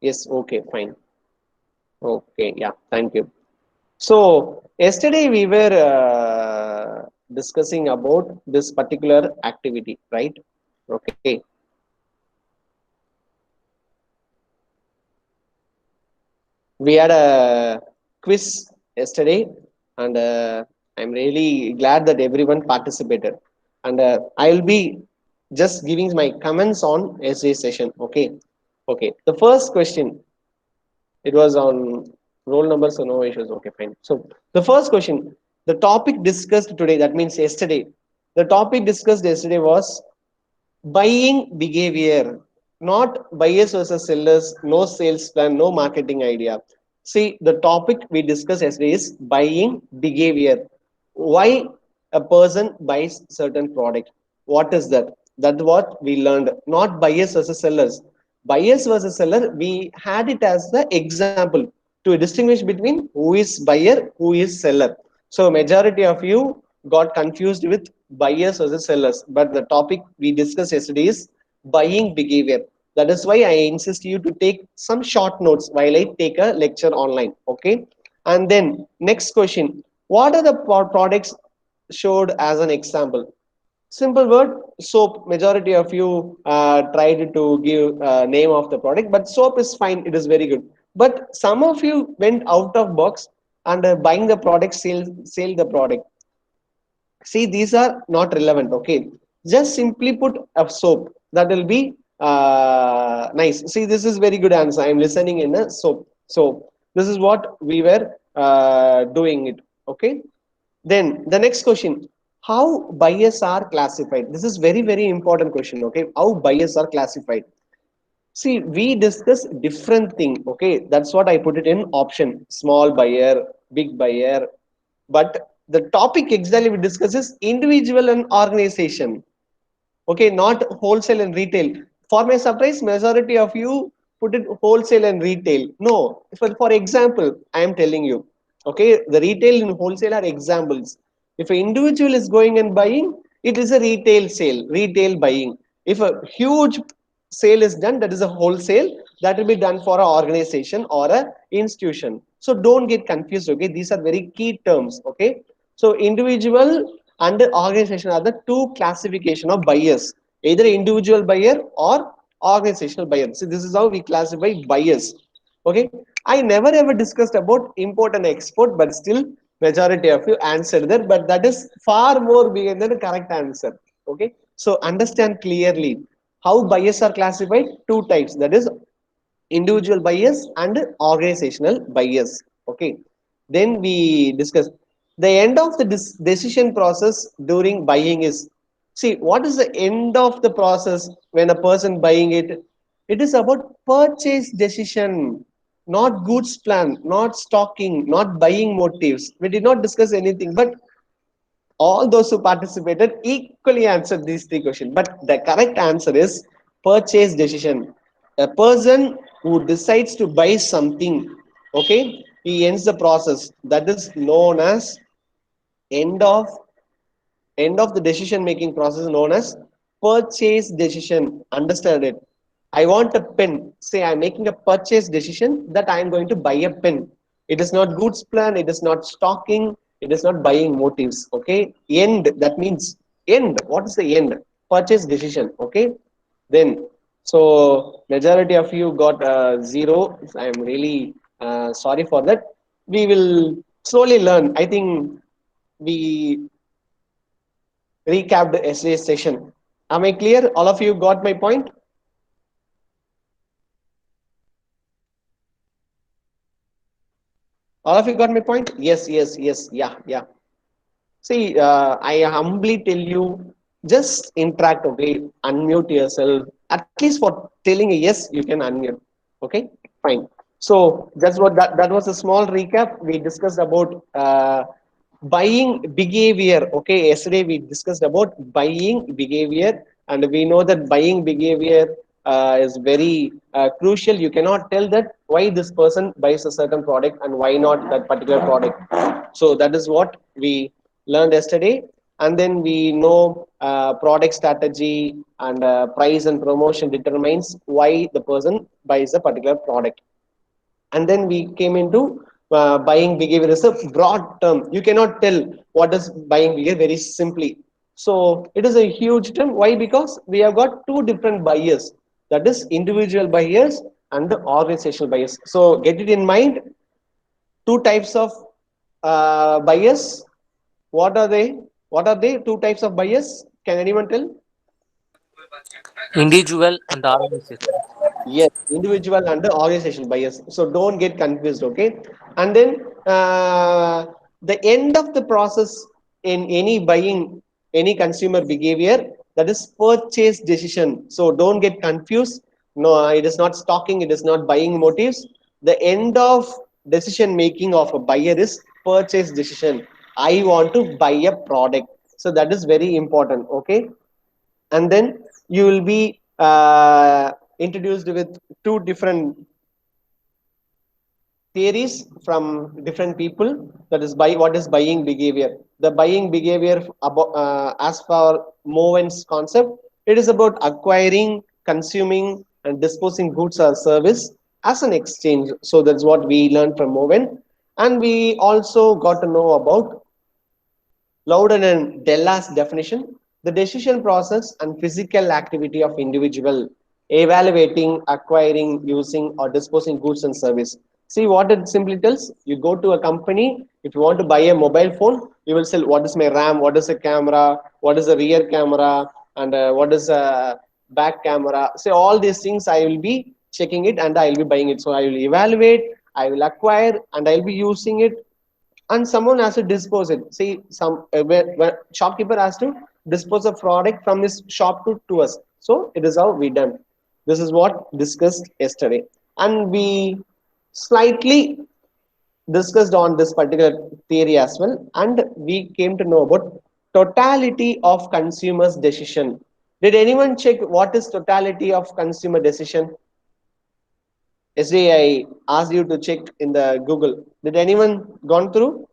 Yes, okay, fine. Okay, yeah, thank you. So, yesterday we were discussing about this particular activity, right? Okay, we had a quiz yesterday, and I'm really glad that everyone participated. And I'll be just giving my comments on essay session. Okay, okay. The first question, it was on roll number, so no issues. Okay, fine. So the first question, the topic discussed today, that means yesterday, the topic discussed yesterday was buying behavior, not buyers versus sellers, no sales plan, no marketing idea. See, the topic we discussed yesterday is buying behavior. Why a person buys certain product? What is that? That's what we learned. Not buyers versus sellers. Buyers versus seller, we had it as the example to distinguish between who is buyer, who is seller. So majority of you got confused with buyers versus sellers. But the topic we discussed yesterday is buying behavior. That is why I insist you to take some short notes while I take a lecture online. Okay. And then next question. What are the products showed as an example? Simple word, soap. Majority of you tried to give name of the product, but soap is fine. It is very good. But some of you went out of box and buying the product, sell the product. See, these are not relevant. Okay, just simply put a soap. That will be nice. See, this is very good answer. I'm listening in a soap. So this is what we were doing it. Okay. Then the next question, how bias are classified? This is very important question. Okay, how bias are classified? See, we discuss different thing. Okay, that's what I put it in option: small buyer, big buyer. But the topic exactly we discuss is individual and organization. Okay, not wholesale and retail. For my surprise, majority of you put it wholesale and retail. No, for example, I am telling you. Okay, the retail and wholesale are examples. If an individual is going and buying, it is a retail sale, retail buying. If a huge sale is done, that is a wholesale, that will be done for an organization or a institution. So don't get confused. Okay, these are very key terms. Okay, so individual and organization are the two classification of buyers, either individual buyer or organizational buyer. So this is how we classify buyers. Okay, I never ever discussed about import and export, but still majority of you answered that, but that is far more bigger than the correct answer. Okay, so understand clearly how buyers are classified. Two types, that is individual bias and organizational bias. Okay, then we discuss the end of the decision process during buying is, see, what is the end of the process when a person buying it? It is about purchase decision, not goods plan, not stocking, not buying motives. We did not discuss anything, but all those who participated equally answered these three questions. But the correct answer is purchase decision. A person who decides to buy something, okay, he ends the process. That is known as end of end of the decision making process, known as purchase decision. Understand it. I want a pen. Say I'm making a purchase decision that I'm going to buy a pen. It is not goods plan. It is not stocking. It is not buying motives. Okay. End. That means end. What is the end? Purchase decision. Okay. Then, so majority of you got zero. I am really sorry for that. We will slowly learn. I think we recapped yesterday's session. Am I clear? All of you got my point? All of you got my point? Yes, yes, yes. Yeah, yeah. See, I humbly tell you, just interact, okay? Unmute yourself. At least for telling a yes, you can unmute. Okay, fine. So that's what that was a small recap. We discussed about buying behavior. Okay, yesterday we discussed about buying behavior, and we know that buying behavior is very crucial. You cannot tell that why this person buys a certain product and why not that particular product. So that is what we learned yesterday. and then we know product strategy and price and promotion determines why the person buys a particular product. And then we came into buying behavior is a broad term. You cannot tell what is buying behavior very simply. So it is a huge term. Why? Because we have got two different buyers, that is individual buyers and the organizational buyers. So get it in mind, two types of buyers. What are they? What are they? Two types of buyers. Can anyone tell? Individual and organization. Yes, individual and the organization bias. So don't get confused, okay? And then the end of the process in any buying, any consumer behavior, that is purchase decision. So don't get confused. No, it is not stocking, it is not buying motives. The end of decision making of a buyer is purchase decision. I want to buy a product. So that is very important, okay? And then you will be introduced with two different theories from different people, that is by what is buying behavior. The buying behavior about, as for Moven's concept, it is about acquiring, consuming and disposing goods or service as an exchange. So that's what we learned from Moven. And we also got to know about Loudon and Della's definition, the decision process and physical activity of individual evaluating, acquiring, using, or disposing goods and service. See what it simply tells. You go to a company, if you want to buy a mobile phone, you will say, what is my RAM, what is the camera, what is the rear camera, and what is a back camera. So all these things I will be checking it and I will be buying it. So I will evaluate, I will acquire, and I will be using it, and someone has to dispose it. See, some where shopkeeper has to dispose a product from his shop to us. So it is how we done. This is what discussed yesterday, and we slightly discussed on this particular theory as well, and we came to know about totality of consumers decision. Did anyone check what is totality of consumer decision? Yesterday I asked you to check in the Google. Did anyone gone through?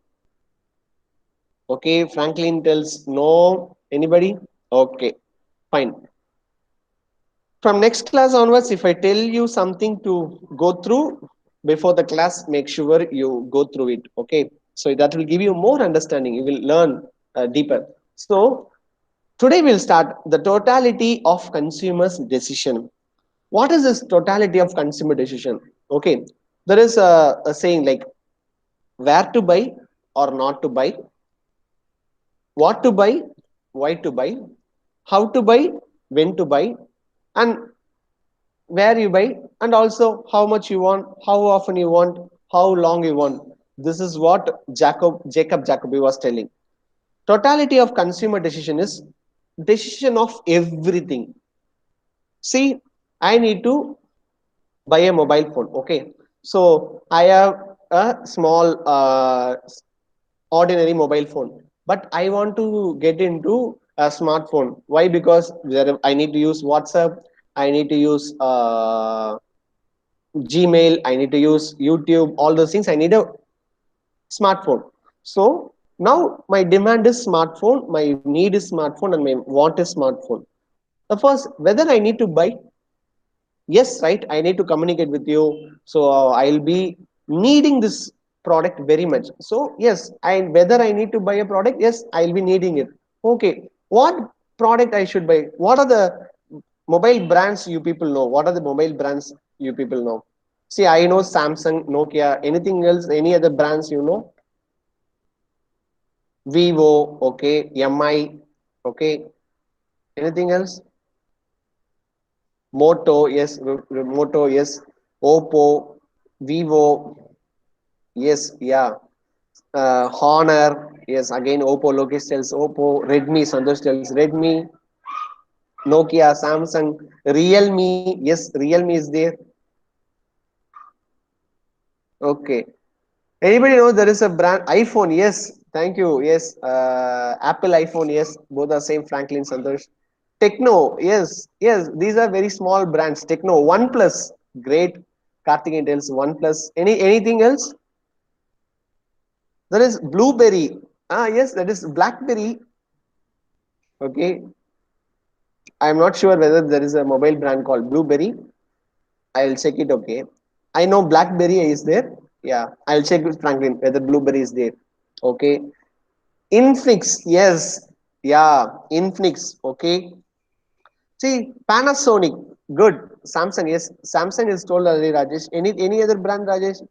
Okay, Franklin tells no. Anybody? Okay, fine. From next class onwards, if I tell you something to go through before the class, make sure you go through it. Okay, so that will give you more understanding. You will learn deeper. So today we'll start the totality of consumers' decision. What is this totality of consumer decision? Okay, there is a saying like where to buy or not to buy, what to buy, why to buy, how to buy, when to buy, and where you buy, and also how much you want, how often you want, how long you want. This is what Jacob Jacobi was telling. Totality of consumer decision is decision of everything. See, I need to buy a mobile phone. Okay, so I have a small ordinary mobile phone, but I want to get into a smartphone. Why? Because there I need to use WhatsApp, I need to use Gmail, I need to use YouTube, all those things. I need a smartphone. So now my demand is smartphone, my need is smartphone, and my want is smartphone. The first, whether I need to buy. Yes, right, I need to communicate with you. So I'll be needing this product very much. So yes, I whether I need to buy a product, yes, I'll be needing it. Okay, what product I should buy? What are the mobile brands you people know? What are the mobile brands you people know? See, I know Samsung, Nokia. Anything else? Any other brands you know? Vivo. Okay, Mi. Okay, anything else? Moto, yes. Moto, yes. Oppo, Vivo, yes, yeah. Honor, yes. Again, Oppo, Lokesh tells Oppo. Redmi, Santosh tells Redmi. Nokia, Samsung, Realme, yes, Realme is there. Okay. Anybody know there is a brand iPhone? Yes, thank you. Yes, Apple iPhone. Yes, both are same. Franklin, Santosh. Techno, yes, yes. These are very small brands. Techno, OnePlus, great. Karthik tells OnePlus. Anything else? There is Blueberry. Ah, yes, that is BlackBerry. Okay, I'm not sure whether there is a mobile brand called Blueberry. I'll check it. Okay, I know BlackBerry is there. Yeah, I'll check with Franklin whether Blueberry is there. Okay, Infinix. Yes, yeah, Infinix. Okay, see Panasonic. Good. Samsung. Yes, Samsung is told already. Rajesh. Any other brand, Rajesh?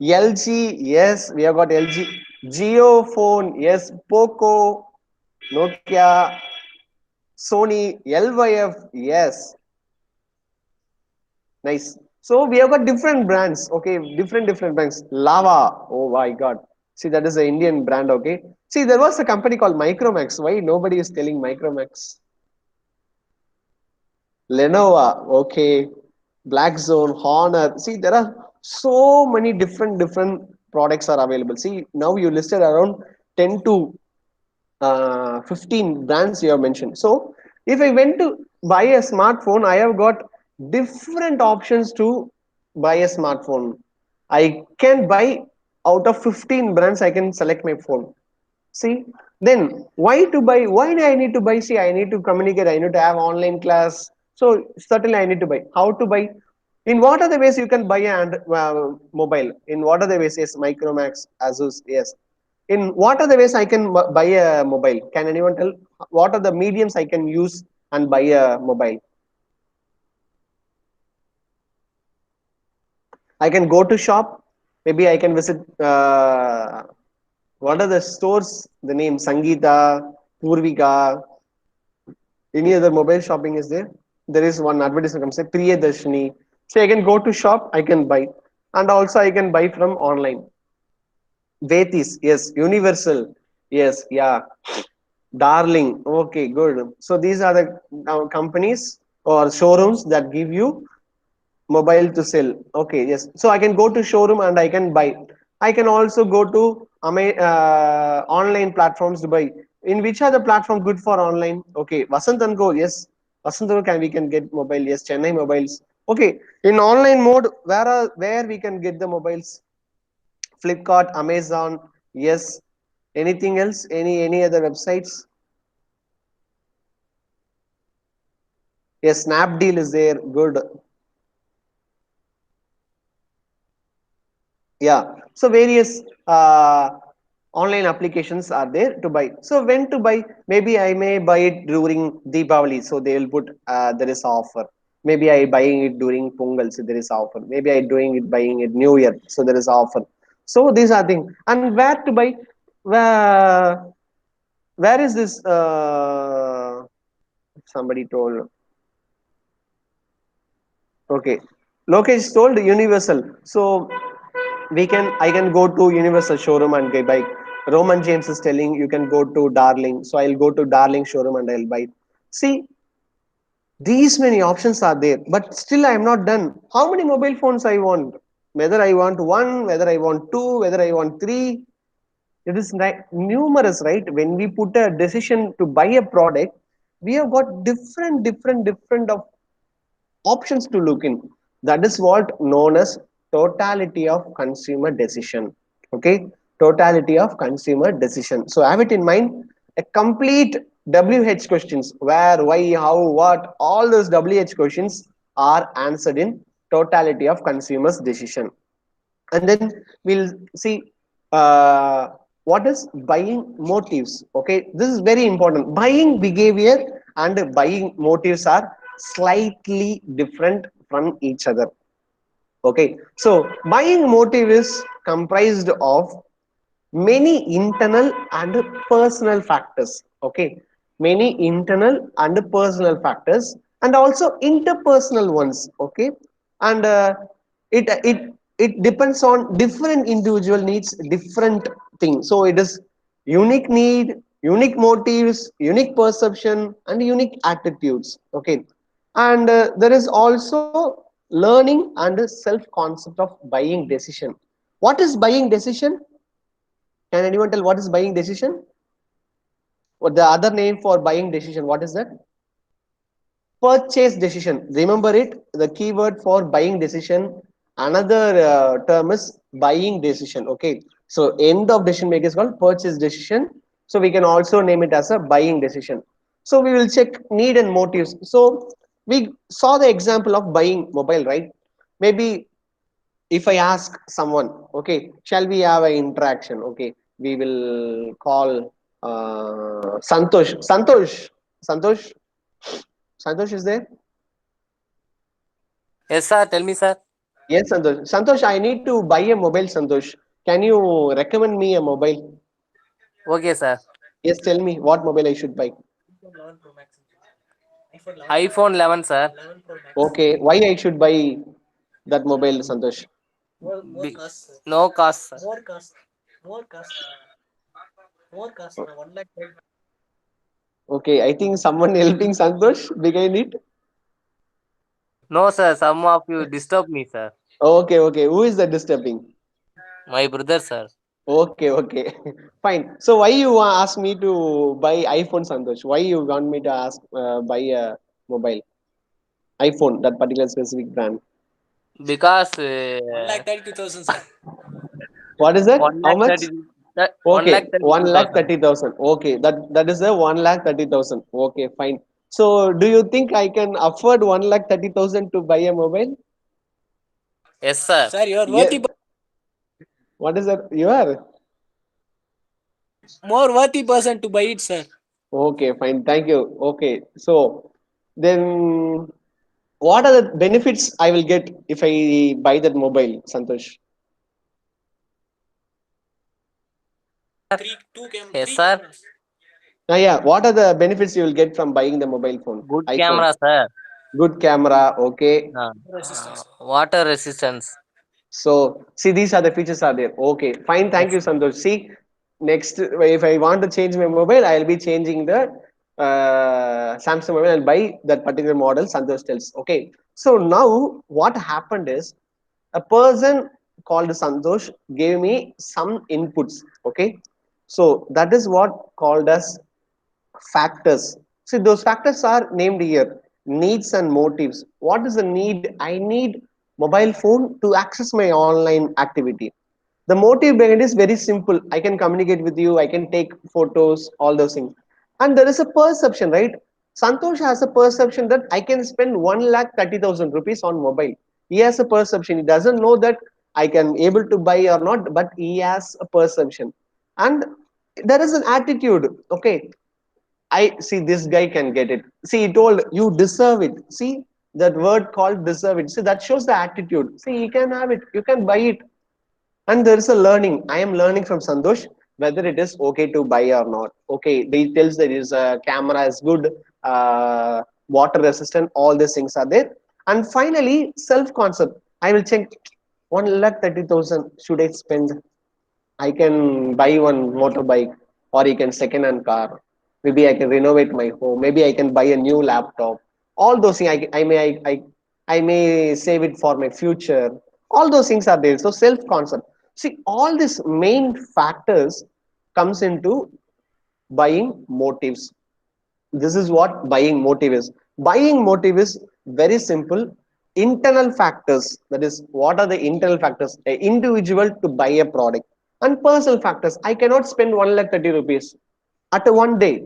LG. Yes, we have got LG. Geo phone. Yes, Poco, Nokia, Sony, LYF. Yes, nice. So we have got different brands. Okay, different brands. Lava. Oh my God. See, that is an Indian brand. Okay. See, there was a company called Micromax. Why nobody is telling Micromax? Lenovo. Okay. Black Zone, Honor. See, there are so many different products are available. See, now you listed around 10 to 15 brands you have mentioned. So if I went to buy a smartphone, I have got different options to buy a smartphone. I can buy out of 15 brands, I can select my phone. See, then why to buy? Why I need to buy? See, I need to communicate. I need to have online class. So certainly I need to buy. How to buy? In what are the ways you can buy a mobile? In what are the ways? Yes, Micromax, Asus. Yes. In what are the ways I can buy a mobile? Can anyone tell? What are the mediums I can use and buy a mobile? I can go to shop. Maybe I can visit. What are the stores? The name Sangeeta, Purvika. Any other mobile shopping is there? There is one advertisement comes say Priyadarshini. So I can go to shop, I can buy, and also I can buy from online. Vetis, yes, Universal, yes, yeah, Darling, okay, good. So these are the companies or showrooms that give you mobile to sell. Okay, yes. So I can go to showroom and I can buy. I can also go to online platforms to buy. In which are the platform good for online? Okay, Vasant and Go. Yes, Vasant and Go can we can get mobile. Yes, Chennai mobiles. Okay, in online mode, where we can get the mobiles? Flipkart, Amazon. Yes. Anything else? Any other websites? Yes, Snapdeal is there. Good. Yeah, so various online applications are there to buy. So when to buy? Maybe I may buy it during Deepavali, so they will put there is offer. Maybe I buying it during Pongal, so there is offer. Maybe I doing it buying it New Year, so there is offer. So these are things. And where to buy? Where is this somebody told? Okay, Lokesh told Universal. So I can go to Universal showroom and buy. Roman James is telling you can go to Darling, so I'll go to Darling showroom and I'll buy. See, these many options are there, but still I am not done. How many mobile phones I want? Whether I want one, whether I want two, whether I want three, it is numerous, right? When we put a decision to buy a product, we have got different of options to look in. That is what known as totality of consumer decision. Okay, totality of consumer decision. So have it in mind. A complete WH questions, where, why, how, what, all those WH questions are answered in totality of consumers decision. And then we'll see uh, what is buying motives. Okay, this is very important. Buying behavior and buying motives are slightly different from each other. Okay, so buying motive is comprised of many internal and personal factors. Okay, many internal and personal factors, and also interpersonal ones. Okay, and it it it depends on different individual needs, different things. So it is unique need, unique motives, unique perception, and unique attitudes. Okay, and there is also learning and self concept of buying decision. What is buying decision? Can anyone tell what is buying decision? What the other name for buying decision? What is that? Purchase decision. Remember it. The keyword for buying decision. Another term is buying decision. Okay. So end of decision making is called purchase decision. So we can also name it as a buying decision. So we will check need and motives. So we saw the example of buying mobile, right? Maybe if I ask someone, okay, shall we have an interaction? Okay, we will call Santosh. Santosh, Santosh is there? Yes, sir. Tell me, sir. Yes, Santosh. Santosh, I need to buy a mobile, Santosh. Can you recommend me a mobile? Okay, sir. Yes, tell me what mobile I should buy. iPhone 11, sir. Okay, why I should buy that mobile, Santosh? No cost, sir. Okay, I think someone helping Santosh behind it. No, sir. Some of you disturb me, sir. Okay, okay. Who is the disturbing? My brother, sir. Okay, okay. Fine. So why you ask me to buy iPhone, Santosh? Why you want me to ask buy a mobile iPhone, that particular specific brand? Because What is that? one How lakh much? thirty, one Okay, lakh thirty one two lakh thousand. 30,000. Okay, that is the 1,30,000. Okay, fine. So do you think I can afford 1,30,000 to buy a mobile? Yes, sir. Yeah. What is that? You are? Okay, fine. Thank you. Okay. So then what are the benefits I will get if I buy that mobile, Santosh? Yes, sir. Yeah. What are the benefits you will get from buying the mobile phone, Good iPhone? camera, sir. Good camera. Okay. Water resistance. So see, these are the features are there. Okay, fine. Thank Yes. you, Santosh. See, next if I want to change my mobile, I'll be changing the Samsung mobile and buy that particular model. Santosh tells. Okay. So now what happened is a person called Santosh gave me some inputs. Okay. So that is what called as factors. See, those factors are named here needs and motives. What is the need? I need mobile phone to access my online activity. The motive behind it is very simple. I can communicate with you, I can take photos, all those things. And there is a perception, right? Santosh has a perception that I can spend 1,30,000 rupees on mobile. He has a perception. He doesn't know that I can able to buy or not, but he has a perception. And there is an attitude. Okay, I see this guy can get it. See, he told you deserve it. See that word called deserve it. See, that shows the attitude. See, you can have it, you can buy it. And there is a learning. I am learning from Santosh whether it is okay to buy or not. Okay, they tells there is a camera is good, water resistant, all these things are there. And finally, self concept. I will check 1,30,000 should I spend. I can buy one motorbike or you can second hand car. Maybe I can renovate my home. Maybe I can buy a new laptop. All those things I may save it for my future. All those things are there. So self concept. See, all these main factors comes into buying motives. This is what buying motive is. Buying motive is very simple. Internal factors, that is what are the internal factors, a individual to buy a product, and personal factors. I cannot spend 1,30,000 rupees at a one day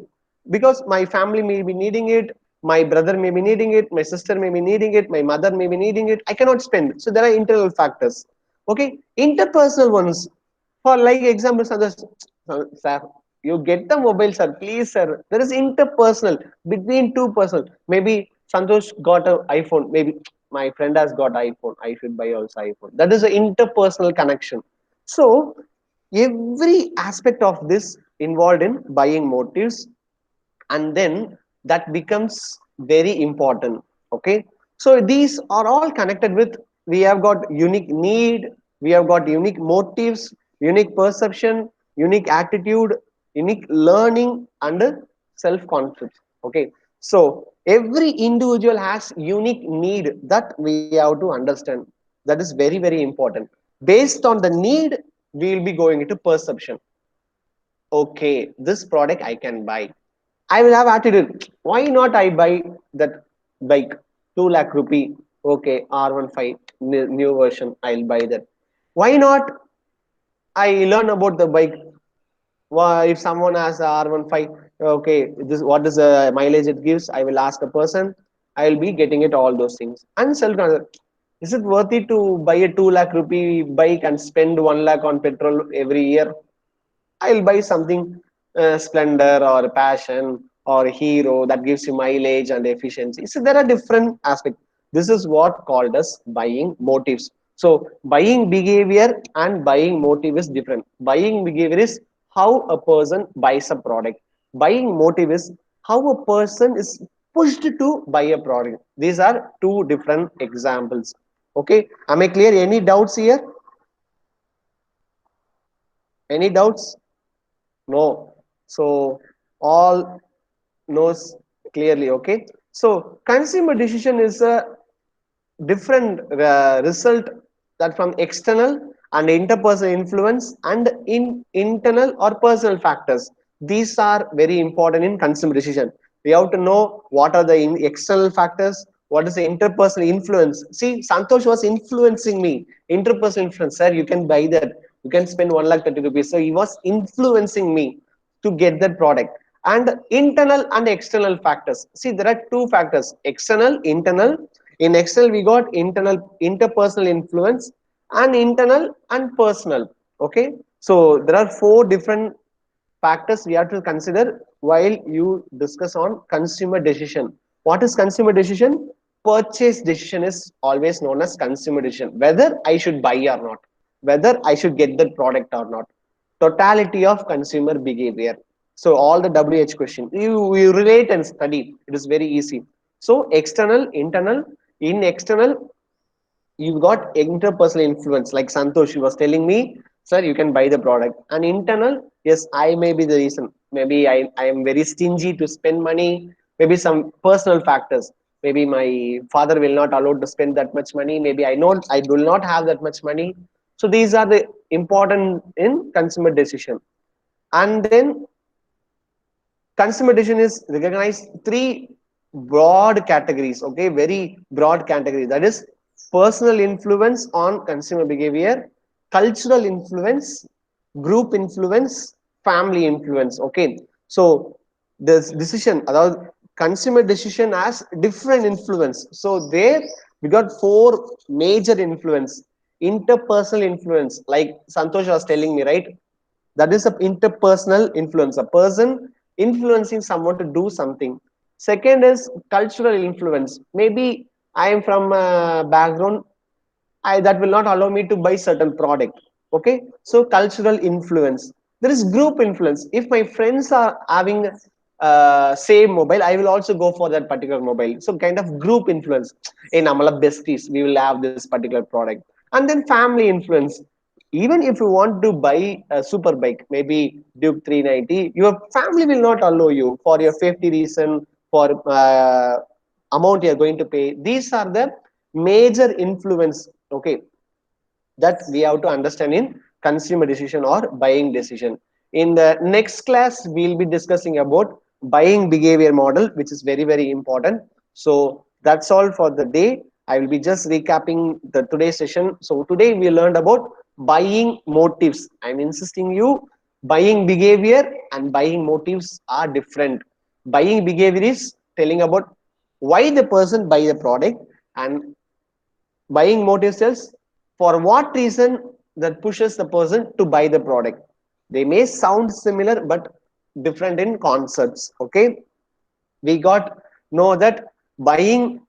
because my family may be needing it, my brother may be needing it, my sister may be needing it, my mother may be needing it. I cannot spend. So there are internal factors. Okay, interpersonal ones. For like example, sir, you get the mobile, sir. Please, sir. There is interpersonal between two person. Maybe Santosh got an iPhone. Maybe my friend has got iPhone. I should buy also iPhone. That is an interpersonal connection. So every aspect of this involved in buying motives, and then that becomes very important. Okay, so these are all connected with we have got unique need, we have got unique motives, unique perception, unique attitude, unique learning, and self confidence. Okay, so every individual has unique need that we have to understand. That is very very important. Based on the need, we will be going into perception. Okay, this product I can buy. I will have attitude. Why not I buy that bike? 2 lakh rupee. Okay, R15 new version. I'll buy that. Why not I learn about the bike? Why if someone has a R15? Okay, this what is the mileage it gives? I will ask a person. I will be getting it all those things. And self, is it worth it to buy a 2 lakh rupee bike and spend 1 lakh on petrol every year? I'll buy something Splendor or Passion or Hero that gives you mileage and efficiency. So there are different aspects. This is what called as buying motives. So buying behavior and buying motive is different. Buying behavior is how a person buys a product. Buying motive is how a person is pushed to buy a product. These are two different examples. Okay, am I clear? Any doubts here? Any doubts? No. So all knows clearly. Okay. So consumer decision is a different result that from external and interpersonal influence and in internal or personal factors. These are very important in consumer decision. We have to know what are the external factors, what is the interpersonal influence. See, Santosh was influencing me. Interpersonal influence, sir, you can buy that. You can spend 1 lakh 30 rupees. So he was influencing me to get that product. And internal and external factors. See, there are two factors: external, internal. In external, we got internal, interpersonal influence, and internal and personal. Okay, so there are four different factors we have to consider while you discuss on consumer decision. What is consumer decision? Purchase decision is always known as consumer decision. Whether I should buy or not, whether I should get the product or not. Totality of consumer behavior. So all the WH question, you relate and study. It is very easy. So external, internal. In external, you got interpersonal influence, like Santosh was telling me, sir, you can buy the product. And internal, yes, I may be the reason. Maybe I am very stingy to spend money. Maybe some personal factors. Maybe my father will not allow to spend that much money. Maybe I do not have that much money. So these are the important in consumer decision. And then consumer decision is recognized three broad categories. Okay, very broad category. That is personal influence on consumer behavior, cultural influence, group influence, family influence. Okay, so this decision about consumer decision has different influence. So there we got four major influence. Interpersonal influence, like Santosh was telling me, right? That is a interpersonal influence, a person influencing someone to do something. Second is cultural influence. Maybe I am from a background, that will not allow me to buy certain product. Okay, so cultural influence. There is group influence. If my friends are having same mobile, I will also go for that particular mobile. So kind of group influence. In Amala besties, we will have this particular product. And then family influence. Even if you want to buy a super bike, maybe Duke 390, your family will not allow you for your safety reason, for amount you are going to pay. These are the major influence. Okay, that we have to understand in consumer decision or buying decision. In the next class, we'll be discussing about buying behavior model, which is very, very important. So that's all for the day. I will be just recapping the today's session. So today we learned about buying motives. I'm insisting you, buying behavior and buying motives are different. Buying behavior is telling about why the person buy the product, and buying motive cells, for what reason that pushes the person to buy the product. They may sound similar but different in concepts. Okay, we got know that buying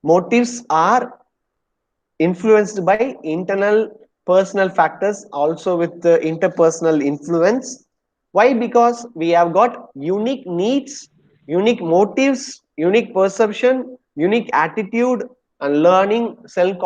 motives are influenced by internal personal factors, also with the interpersonal influence. Why? Because we have got unique needs, unique motives, unique perception, unique attitude, and learning self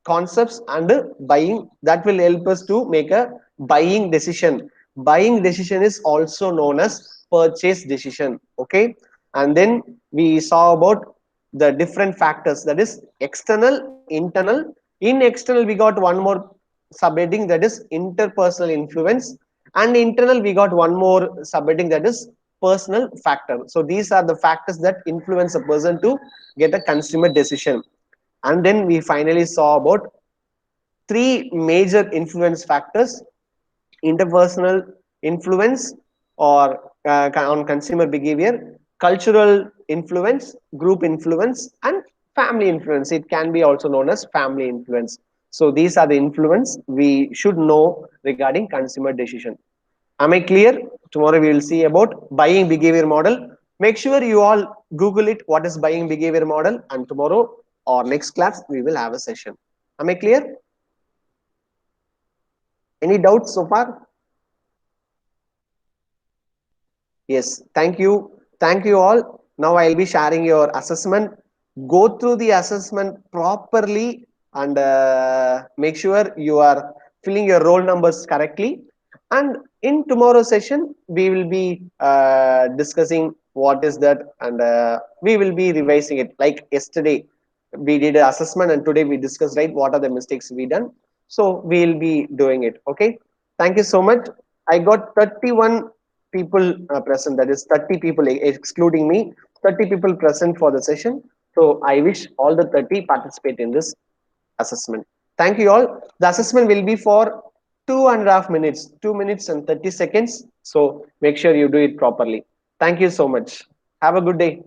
concepts and buying that will help us to make a buying decision. Buying decision is also known as purchase decision. Okay, and then we saw about the different factors, that is external, internal. In external, we got one more subheading, that is interpersonal influence, and internal we got one more subheading, that is personal factor. So these are the factors that influence a person to get a consumer decision. And then we finally saw about three major influence factors: interpersonal influence or on consumer behavior, cultural influence, group influence, and family influence. It can be also known as family influence. So these are the influence we should know regarding consumer decision. Am I clear? Tomorrow we will see about buying behavior model. Make sure you all Google it. What is buying behavior model? And tomorrow or next class we will have a session. Am I clear? Any doubts so far? Yes, thank you. Thank you all. Now I'll be sharing your assessment. Go through the assessment properly and make sure you are filling your roll numbers correctly. And in tomorrow's session, we will be discussing what is that, and we will be revising it. Like yesterday, we did an assessment, and today we discussed, right, what are the mistakes we done. So we'll be doing it. Okay. Thank you so much. I got 31 people present, that is 30 people excluding me, 30 people present for the session. So I wish all the 30 participate in this assessment. Thank you all. The assessment will be for 2.5 minutes, 2 minutes and 30 seconds. So make sure you do it properly. Thank you so much. Have a good day.